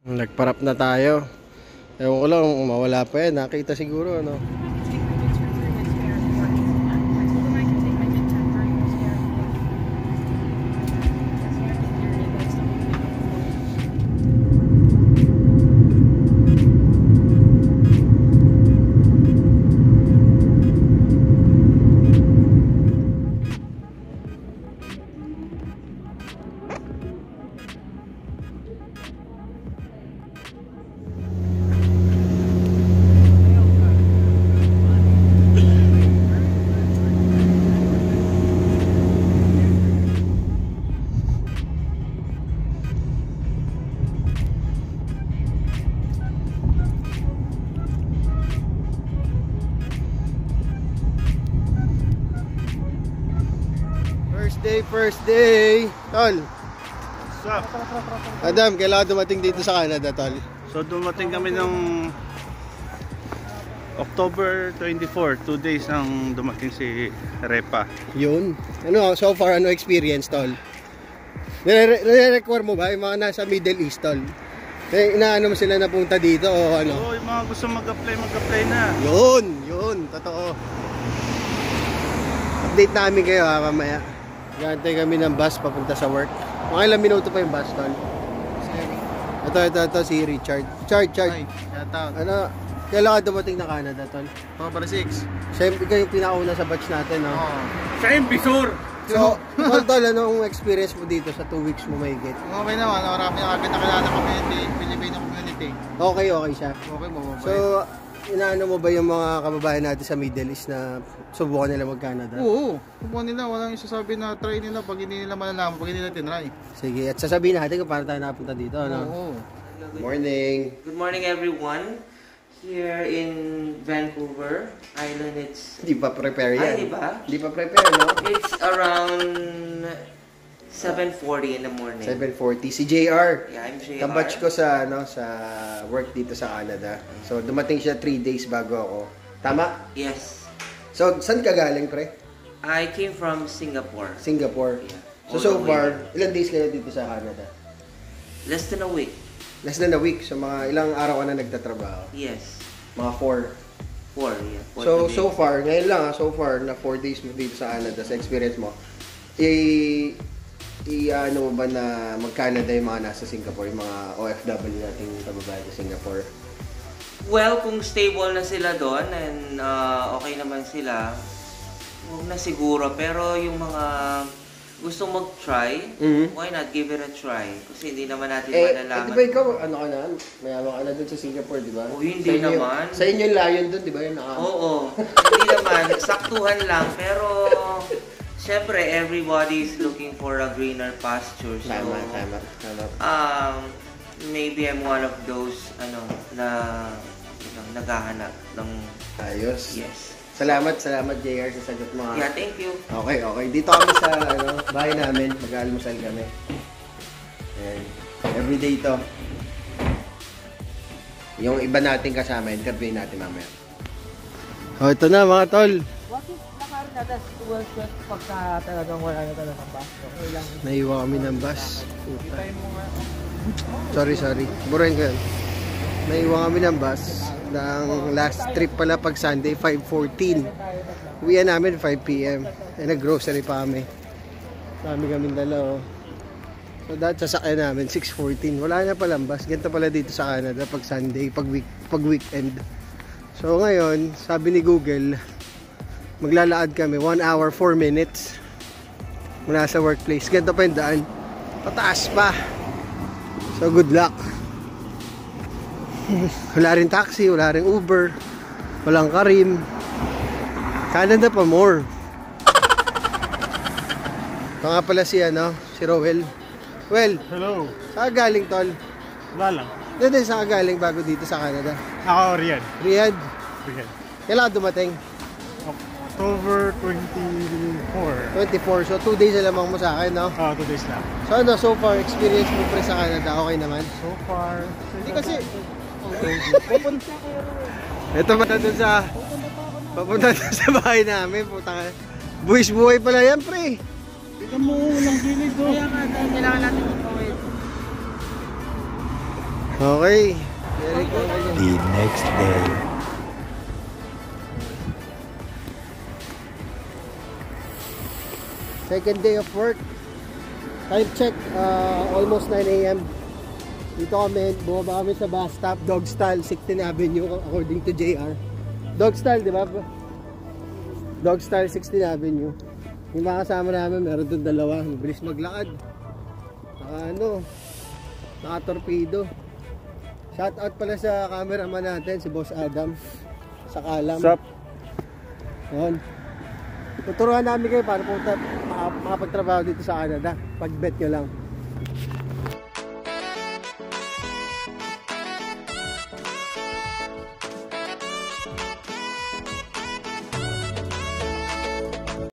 Nagparap na tayo. Ewan ko lang, mawala pa yan. Nakita siguro, ano. First day. Tol. What's up? Adam, kailangan dumating dito sa Canada, Tol. So dumating kami ng October 24, 2 days nang dumating si Repa. Yun. Ano, so far, ano experience, Tol? Nire-require mo ba yung mga nasa Middle East, Tol? Inaano mo sila na punta dito o ano? Oo, yung mga gusto mag-apply na. Yun, totoo. Update namin kayo ha, mamaya. Gantay kami ng bus papunta sa work. Mga ilang minuto pa yung bus, Tol? Ito, si Richard. Chard. Ay, shoutout. Ano, kailangan dumating na Canada, Tol? Para 6. Siyempre, ikaw yung pinauna sa batch natin, no? Oo. Siya yung bisor! So, Tol, anong experience mo dito sa 2 weeks mo mahigit? Okay naman, marami agad nakilala community, Filipino community. Okay siya. Okay mo ba? So, inaano mo ba yung mga kababayan natin sa Middle East na subukan nila mag-Canada? Oo. Kung nila, walang isasabi na try nila pag hindi nila malalaman, pag hindi nila tinry. Sige, at sasabihin natin kung paano tayo napunta dito, no? Oo. Morning! Good morning, everyone. Here in Vancouver Island, it's Di pa prepare yan. Ay, di ba? Di pa prepare, no? It's around 7:40 in the morning. 7:40. Si JR. Yeah, I'm JR. Kabatch ko sa, sa work dito sa Canada. So, dumating siya 3 days bago ako. Tama? Yes. So, saan ka galing, pre? I came from Singapore. Singapore. Yeah. So All the way far, there. ilang days kayo dito sa Canada? Less than a week. Less than a week. So, mga ilang araw ka na nagtatrabaho? Yes. Mga 4. 4, yeah. So far, ngayon lang so far, na 4 days mo dito sa Canada, sa experience mo, ano mo ba na mag-Canada yung mga nasa Singapore, yung mga OFW nating kababayan sa Singapore? Well, kung stable na sila doon and okay naman sila, huwag na siguro. Pero yung mga gustong mag-try, why not give it a try? Kasi hindi naman natin malalaman. Di ba ikaw, ano ka na, mayaman ka na dun sa Singapore, di ba? Oh, hindi naman. Sa inyo yung layon dun, di ba? Yung Oo, hindi naman. Saktuhan lang. Pero, syempre, everybody is looking for a greener pasture. So, Tama. maybe I'm one of those, na naghahanap ng... Ayos. Yes. Salamat JR sa sagot mo. Yeah, thank you. Okay. Dito kami sa bahay namin, mag-almusal kami. And everyday ito. Yung iba nating kasama, interviewin natin mamaya. Ito na mga tol. Bakit naka-Canada towards pagka talagang wala na talagang bus? Okay lang. Naiwan kami ng bus. Sorry. Burahin ko yan. Naiwan kami ng bus. Ng last trip pala pag Sunday, 5:14. Uwian namin 5 PM. Nag-grocery pa kami. Dami kaming dala, oh. So sasakyan namin 6:14. Wala na palang bus. Ganito pala dito sa Canada pag Sunday, pag weekend. So ngayon, sabi ni Google, maglalakad kami 1 hour 4 minutes mula sa workplace. Ganito pa yung daan. Pataas pa. So good luck. Wala rin taxi, wala rin Uber, walang Karim. Canada pa more. Ito nga pala si Rowel. Well, Hello. saan galing, tol? Wala lang. Hindi, saan galing bago dito sa Canada? Ako, Riyadh. Riyadh. Riyadh. Kailan dumating? October 24. 24. So 2 days na lamang mo sa akin, no? 2 days lang. So so far, experience mo pre sa Canada, okay naman? So far, Hindi kasi ito pa doon sa papunta doon sa bahay namin, puta ka. Buwis buhay pala yan, pre. tignan mo, walang gilid do. Kaya nga, kailangan natin mag-away. Okay. Very good. The next day. Second day of work. Time check, almost 9 a.m. Dito kami, bumaba kami sa bus stop, Dog Style, 16 Avenue, according to JR. Dog Style, di ba? Dog Style, 16 Avenue. Yung mga kasama namin, meron doon dalawa. Mabilis maglakad. Naka-torpedo. Shout out pala sa cameraman natin, si Boss Adam. Sa Kalam. Sup? Yun. Tuturuan namin kayo para makapagtrabaho dito sa Canada. Pag-bet nyo lang.